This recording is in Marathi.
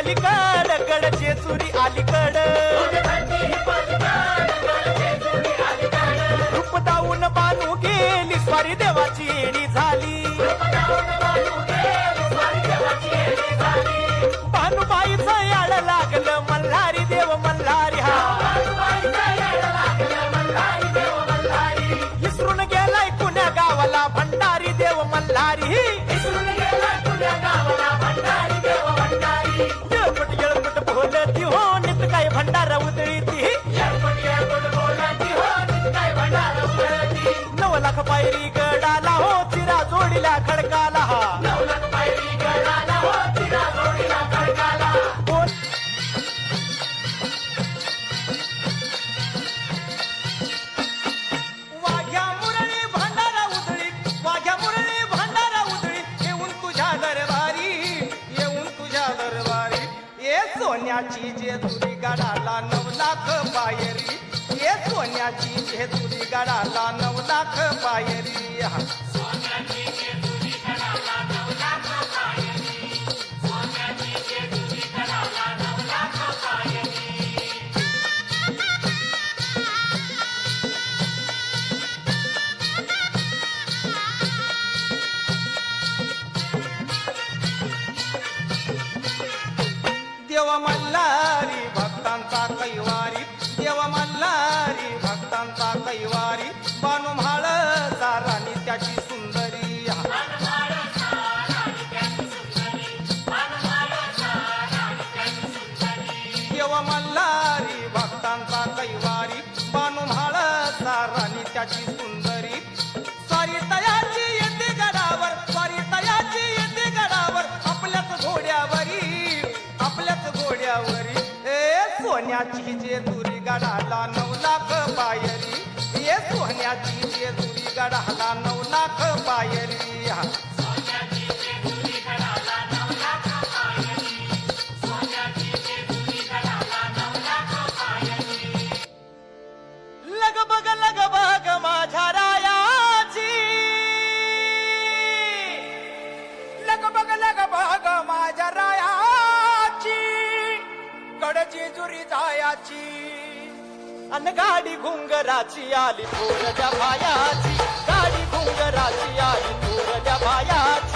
पलीकड गड जेजुरी अलीकड रूप दाऊन बानू गेली स्वारी देवाची येणी झाली भानुबाईचं याड लागलं मल्हारी देव मल्हारी हा विसरून गेलाय पुण्या गावाला भंडारी देव मल्हारी येळपट बोलती हो नित काय भंडारा उधळीती 9 लाख पायरी गडाला हो चिरा जोडीला खडकाला हा वाघ्या मुरळी भंडारा उधळी वाघ्या मुरळी भंडारा उधळी येऊन तुझ्या दरबारी ये सोन्याची जेजुरी गडाला 9 लाख पायरी ये सोन्याची जेजुरी गडाला 9 लाख पायरी देव मल्हारी भक्तांचा कैवारी देव मल्हारी भक्तांचा कैवारी बानू म्हाळ सारानी त्याची सुंदरी देव मल्हारी भक्तांचा कैवारी बानू म्हाळ सारानी त्याची सुंदरी स्वारी तयाची येते गडावर स्वारी तयाची येते गडावर आपल्याच घोड्यावरी सोन्याची जेजुरी गडाला 9 लाख पायरी ये सोन्याची जेजुरी गडाला 9 लाख पायरी लगबग माझ्या रायाची लगबग माझ्या रायाची गड जेजुरी जायाची अन गाडी घुंगराची आली थोरच्या भायाची गाडी घुंगराची आली थोरच्या भायाची